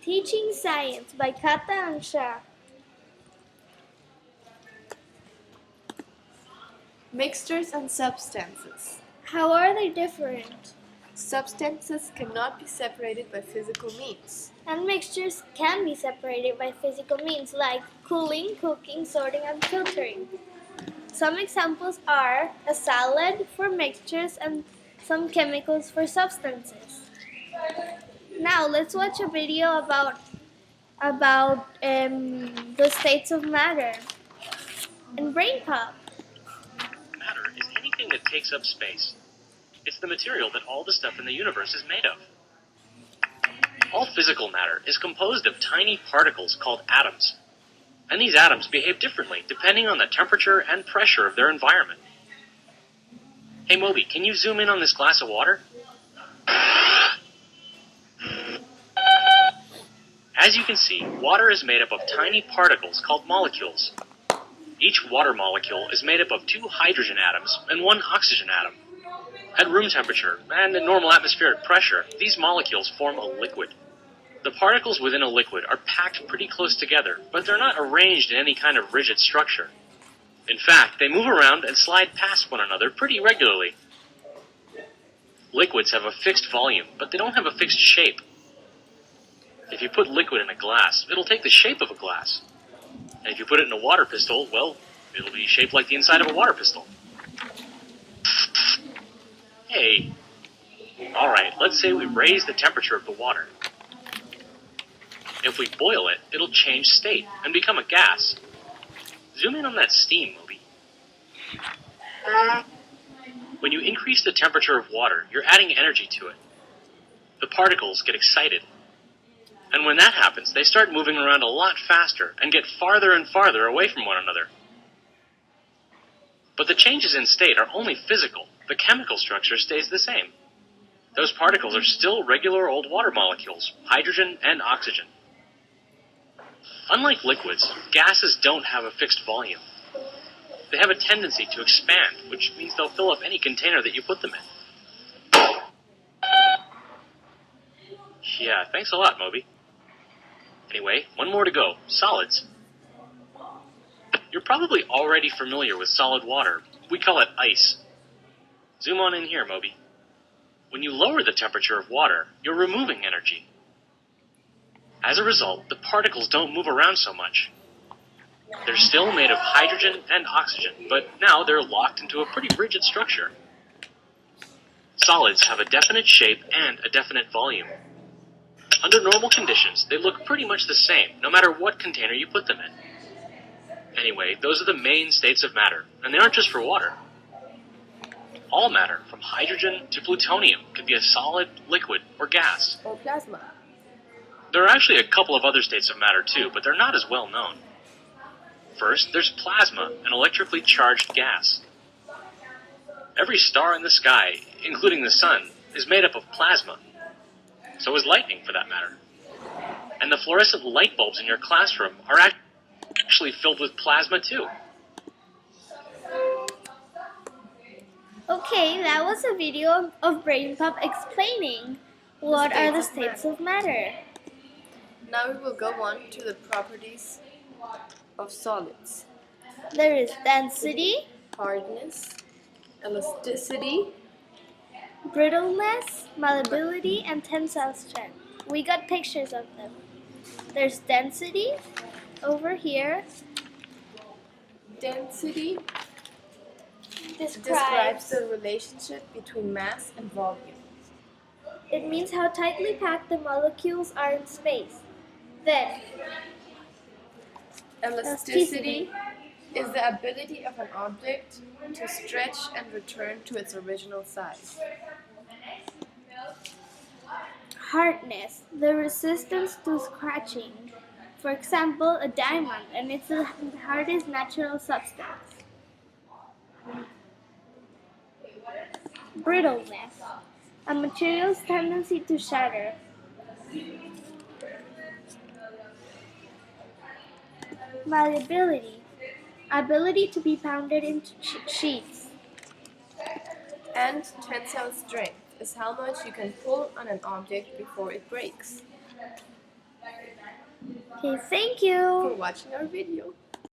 Teaching Science by Katha and Shah. Mixtures and substances. How are they different? Substances cannot be separated by physical means. And mixtures can be separated by physical means like cooling, cooking, sorting, and filtering. Some examples are a salad for mixtures and some chemicals for substances. Now let's watch a video about the states of matter and brain pop. Matter is anything that takes up space. It's the material that all the stuff in the universe is made of. All physical matter is composed of tiny particles called atoms. And these atoms behave differently depending on the temperature and pressure of their environment. Hey Moby, can you zoom in on this glass of water? As you can see, water is made up of tiny particles called molecules. Each water molecule is made up of 2 hydrogen atoms and 1 oxygen atom. At room temperature and at normal atmospheric pressure, these molecules form a liquid. The particles within a liquid are packed pretty close together, but they're not arranged in any kind of rigid structure. In fact, they move around and slide past one another pretty regularly. Liquids have a fixed volume, but they don't have a fixed shape. If you put liquid in a glass, it'll take the shape of a glass. And if you put it in a water pistol, well, it'll be shaped like the inside of a water pistol. Hey. Alright, let's say we raise the temperature of the water. If we boil it, it'll change state and become a gas. Zoom in on that steam, Moby. When you increase the temperature of water, you're adding energy to it. The particles get excited. And when that happens, they start moving around a lot faster and get farther and farther away from one another. But the changes in state are only physical. The chemical structure stays the same. Those particles are still regular old water molecules, hydrogen and oxygen. Unlike liquids, gases don't have a fixed volume. They have a tendency to expand, which means they'll fill up any container that you put them in. Yeah, thanks a lot, Moby. Anyway, one more to go. Solids. You're probably already familiar with solid water. We call it ice. Zoom on in here, Moby. When you lower the temperature of water, you're removing energy. As a result, the particles don't move around so much. They're still made of hydrogen and oxygen, but now they're locked into a pretty rigid structure. Solids have a definite shape and a definite volume. Under normal conditions, they look pretty much the same, no matter what container you put them in. Anyway, those are the main states of matter, and they aren't just for water. All matter, from hydrogen to plutonium, can be a solid, liquid, or gas. Or plasma. There are actually a couple of other states of matter too, but they're not as well known. First, there's plasma, an electrically charged gas. Every star in the sky, including the sun, is made up of plasma. So is lightning, for that matter. And the fluorescent light bulbs in your classroom are actually filled with plasma too. Okay, that was a video of Brain Pop explaining what are the states of matter. Now we will go on to the properties of solids. There is density, Hardness, elasticity, brittleness, malleability, and tensile strength. We got pictures of them. There's density over here. Density Describes the relationship between mass and volume. It means how tightly packed the molecules are in space. Then, Elasticity is the ability of an object to stretch and return to its original size. hardness, the resistance to scratching. For example, a diamond, and it's the hardest natural substance. Brittleness, a material's tendency to shatter. Malleability, ability to be pounded into sheets. And tensile strength is how much you can pull on an object before it breaks. Okay, thank for you. watching our video.